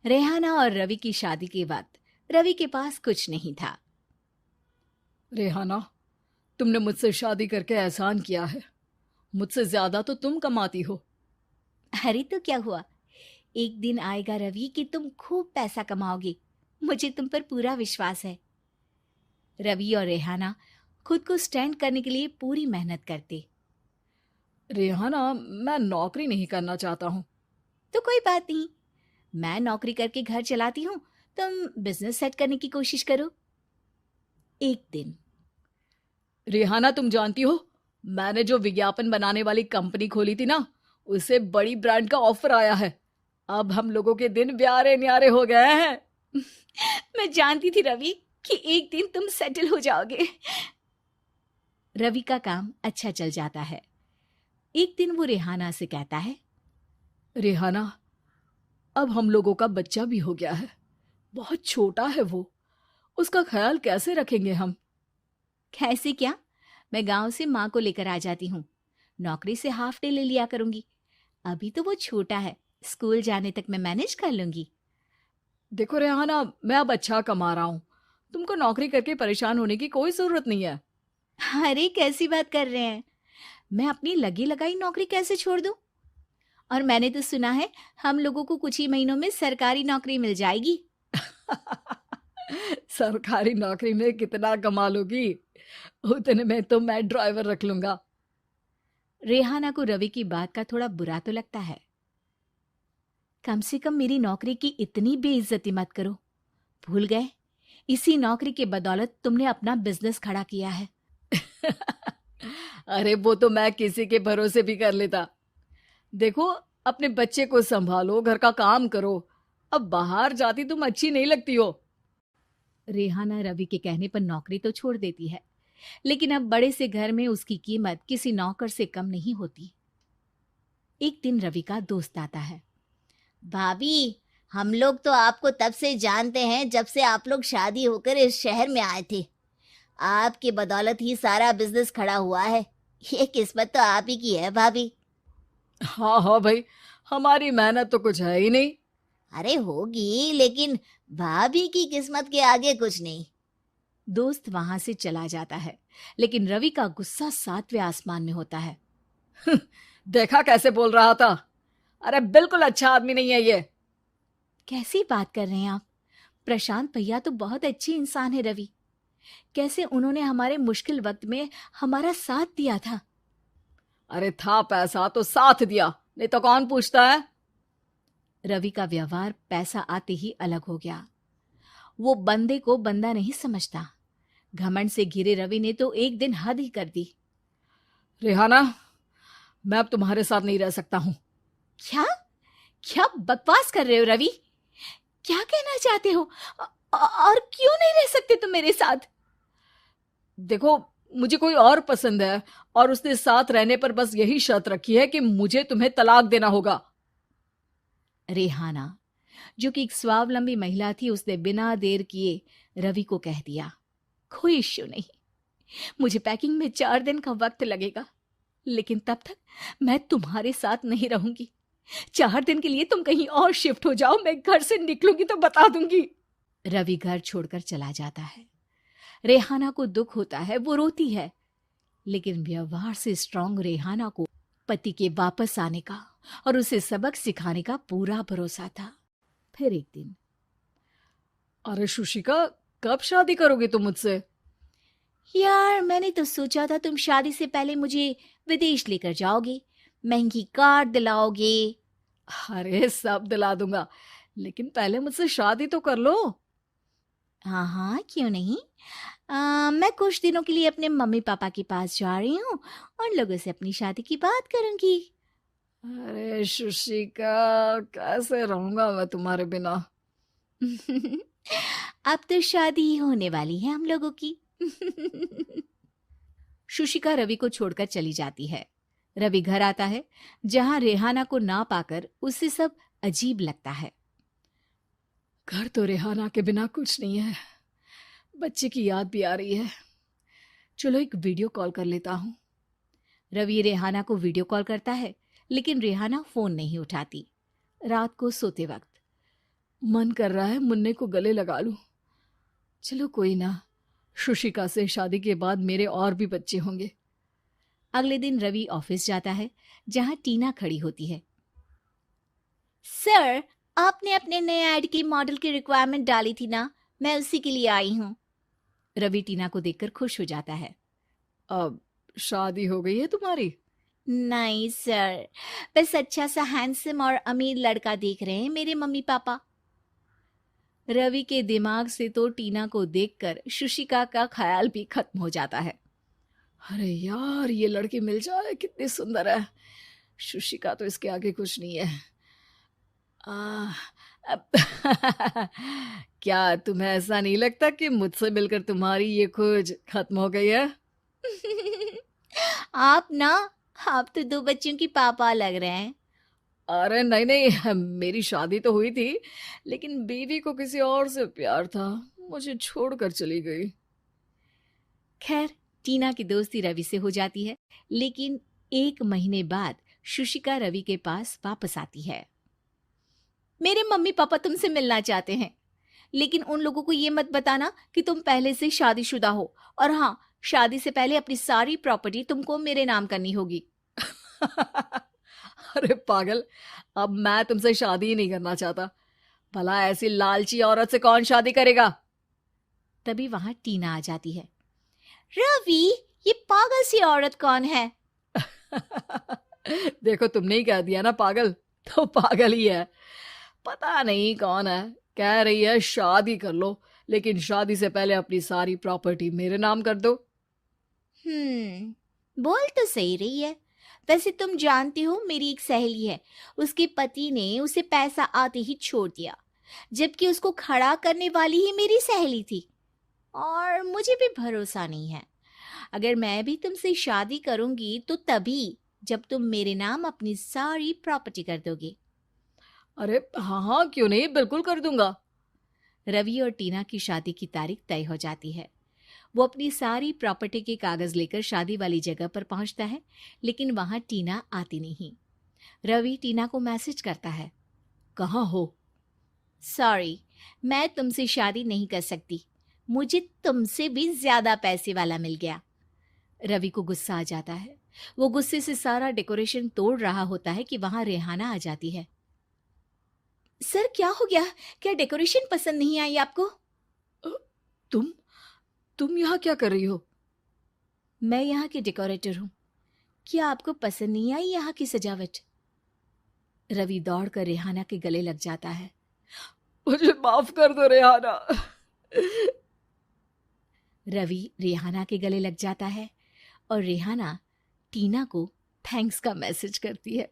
रेहाना और रवि की शादी के वक्त रवि के पास कुछ नहीं था। रेहाना, तुमने मुझसे शादी करके एहसान किया है। मुझसे ज्यादा तो तुम कमाती हो। अरे तो क्या हुआ, एक दिन आएगा रवि कि तुम खूब पैसा कमाओगे। मुझे तुम पर पूरा विश्वास है। रवि और रेहाना खुद को स्टैंड करने के लिए पूरी मेहनत करते। रेहाना, मैं नौकरी नहीं करना चाहता हूँ। तो कोई बात नहीं, मैं नौकरी करके घर चलाती हूँ, तुम बिजनेस सेट करने की कोशिश करो। एक दिन रेहाना, तुम जानती हो, मैंने जो विज्ञापन बनाने वाली कंपनी खोली थी ना, उसे बड़ी ब्रांड का ऑफर आया है। अब हम लोगों के दिन ब्यारे न्यारे हो गए हैं। मैं जानती थी रवि कि एक दिन तुम सेटल हो जाओगे। रवि का काम अच्छा चल जाता है। एक दिन वो रेहाना से कहता है, रेहाना, अब हम लोगों का बच्चा भी हो गया है। बहुत छोटा है वो। उसका ख्याल कैसे रखेंगे हम? कैसे क्या, मैं गांव से माँ को लेकर आ जाती हूँ। नौकरी से हाफ डे ले लिया करूंगी। अभी तो वो छोटा है, स्कूल जाने तक मैं मैनेज कर लूंगी। देखो रेहाना, मैं अब अच्छा कमा रहा हूँ। तुमको नौकरी करके परेशान होने की कोई जरूरत नहीं है। अरे कैसी बात कर रहे हैं, मैं अपनी लगी लगाई नौकरी कैसे छोड़ दूं? और मैंने तो सुना है हम लोगों को कुछ ही महीनों में सरकारी नौकरी मिल जाएगी। सरकारी नौकरी में कितना कमा लोगी? उतने में तो मैं ड्राइवर रख लूंगा। रेहाना को रवि की बात का थोड़ा बुरा तो लगता है। कम से कम मेरी नौकरी की इतनी बेइज्जती मत करो। भूल गए, इसी नौकरी के बदौलत तुमने अपना बिजनेस खड़ा किया है। अरे वो तो मैं किसी के भरोसे भी कर लेता। देखो, अपने बच्चे को संभालो, घर का काम करो। अब बाहर जाती तुम अच्छी नहीं लगती हो। रेहाना रवि के कहने पर नौकरी तो छोड़ देती है, लेकिन अब बड़े से घर में उसकी कीमत किसी नौकर से कम नहीं होती। एक दिन रवि का दोस्त आता है। भाभी, हम लोग तो आपको तब से जानते हैं जब से आप लोग शादी होकर इस शहर में आए थे। आपकी बदौलत ही सारा बिजनेस खड़ा हुआ है। ये किस्मत तो आप ही की है भाभी। हाँ हाँ भाई, हमारी मेहनत तो कुछ है ही नहीं। अरे होगी, लेकिन भाभी की किस्मत के आगे कुछ नहीं। दोस्त वहां से चला जाता है, लेकिन रवि का गुस्सा सातवें आसमान में होता है। देखा कैसे बोल रहा था? अरे बिल्कुल अच्छा आदमी नहीं है ये। कैसी बात कर रहे हैं आप? प्रशांत भैया तो बहुत अच्छे इंसान है रवि। कैसे उन्होंने हमारे मुश्किल वक्त में हमारा साथ दिया था। अरे था पैसा तो साथ दिया, नहीं तो कौन पूछता है? रवि का व्यवहार पैसा आते ही अलग हो गया। वो बंदे को बंदा नहीं समझता। घमंड से घिरे रवि ने तो एक दिन हद ही कर दी। रेहाना, मैं अब तुम्हारे साथ नहीं रह सकता हूँ। क्या क्या बकवास कर रहे हो रवि? क्या कहना चाहते हो? और क्यों नहीं रह सकते तुम मेरे साथ? देखो, मुझे कोई और पसंद है, और उसने साथ रहने पर बस यही शर्त रखी है कि मुझे तुम्हें तलाक देना होगा। रेहाना, जो कि एक स्वावलंबी महिला थी, उसने बिना देर किए रवि को कह दिया, कोई इश्यू नहीं, मुझे पैकिंग में 4 दिन का वक्त लगेगा, लेकिन तब तक मैं तुम्हारे साथ नहीं रहूंगी। 4 दिन के लिए तुम कहीं और शिफ्ट हो जाओ, मैं घर से निकलूंगी तो बता दूंगी। रवि घर छोड़कर चला जाता है। रेहाना को दुख होता है, वो रोती है, लेकिन व्यवहार से स्ट्रांग रेहाना को पति के वापस आने का और उसे सबक सिखाने का पूरा भरोसा था। फिर एक दिन, अरे शुशिका, कब शादी करोगे तुम मुझसे? यार मैंने तो सोचा था तुम शादी से पहले मुझे विदेश लेकर जाओगे, महंगी कार दिलाओगे। अरे सब दिला दूंगा, लेकिन पहले मुझसे शादी तो कर लो। हाँ हाँ, क्यों नहीं। मैं कुछ दिनों के लिए अपने मम्मी पापा के पास जा रही हूँ और लोगों से अपनी शादी की बात करूंगी। अरे शुशिका, कैसे रहूंगा मैं तुम्हारे बिना? अब तो शादी ही होने वाली है हम लोगों की। शुशिका रवि को छोड़कर चली जाती है। रवि घर आता है, जहां रेहाना को ना पाकर उसे सब अजीब लगता है। घर तो रेहाना के बिना कुछ नहीं है। बच्चे की याद भी आ रही है। चलो एक वीडियो कॉल कर लेता हूँ। रवि रेहाना को वीडियो कॉल करता है, लेकिन रेहाना फोन नहीं उठाती। रात को सोते वक्त मन कर रहा है मुन्ने को गले लगा लूं। चलो कोई ना, शुशिका से शादी के बाद मेरे और भी बच्चे होंगे। अगले दिन रवि ऑफिस जाता है, जहां टीना खड़ी होती है। सर, आपने अपने नए ऐड की मॉडल की रिक्वायरमेंट डाली थी ना, मैं उसी के लिए आई हूँ। रवि टीना को देखकर खुश हो जाता है। अब शादी हो गई है तुम्हारी? नहीं सर, बस अच्छा सा हैंडसम और अमीर लड़का देख रहे हैं मेरे मम्मी पापा। रवि के दिमाग से तो टीना को देखकर शुशिका का ख्याल भी खत्म हो जाता है। अरे यार, ये लड़की मिल जाए कितनी सुंदर है। शुशिका तो इसके आगे कुछ नहीं है। आ, अब क्या तुम्हें ऐसा नहीं लगता कि मुझसे मिलकर तुम्हारी ये खोज खत्म हो गई है? आप ना, आप तो 2 बच्चों की पापा लग रहे हैं। अरे नहीं नहीं, मेरी शादी तो हुई थी, लेकिन बीवी को किसी और से प्यार था, मुझे छोड़कर चली गई। खैर, टीना की दोस्ती रवि से हो जाती है, लेकिन 1 महीने बाद शुशिका रवि के पास वापस आती है। मेरे मम्मी पापा तुमसे मिलना चाहते हैं, लेकिन उन लोगों को ये मत बताना कि तुम पहले से शादीशुदा हो, और हाँ, शादी से पहले अपनी सारी प्रॉपर्टी तुमको मेरे नाम करनी होगी। अरे पागल, अब मैं तुमसे शादी ही नहीं करना चाहता। भला ऐसी लालची औरत से कौन शादी करेगा? तभी वहां टीना आ जाती है। रवि, ये पागल सी औरत कौन है? देखो, तुमने ही कह दिया ना पागल, तो पागल ही है। पता नहीं कौन है, कह रही है शादी कर लो, लेकिन शादी से पहले अपनी सारी प्रॉपर्टी मेरे नाम कर दो। बोल तो सही रही है। वैसे तुम जानती हो, मेरी एक सहेली है, उसके पति ने उसे पैसा आते ही छोड़ दिया, जबकि उसको खड़ा करने वाली ही मेरी सहेली थी। और मुझे भी भरोसा नहीं है। अगर मैं भी तुमसे शादी करूंगी तो तभी, जब तुम मेरे नाम अपनी सारी प्रॉपर्टी कर दोगे। अरे हाँ हाँ, क्यों नहीं, बिल्कुल कर दूंगा। रवि और टीना की शादी की तारीख तय हो जाती है। वो अपनी सारी प्रॉपर्टी के कागज लेकर शादी वाली जगह पर पहुंचता है, लेकिन वहां टीना आती नहीं। रवि टीना को मैसेज करता है। कहाँ हो? सॉरी, मैं तुमसे शादी नहीं कर सकती, मुझे तुमसे भी ज्यादा पैसे वाला मिल गया। रवि को गुस्सा आ जाता है। वो गुस्से से सारा डेकोरेशन तोड़ रहा होता है कि वहां रेहाना आ जाती है। सर, क्या हो गया? क्या डेकोरेशन पसंद नहीं आई आपको? अ, तुम यहाँ क्या कर रही हो? मैं यहाँ की डेकोरेटर हूँ। क्या आपको पसंद नहीं आई यहाँ की सजावट? रवि दौड़कर रेहाना के गले लग जाता है। मुझे माफ कर दो रेहाना। रवि रेहाना के गले लग जाता है और रेहाना टीना को थैंक्स का मैसेज करती है।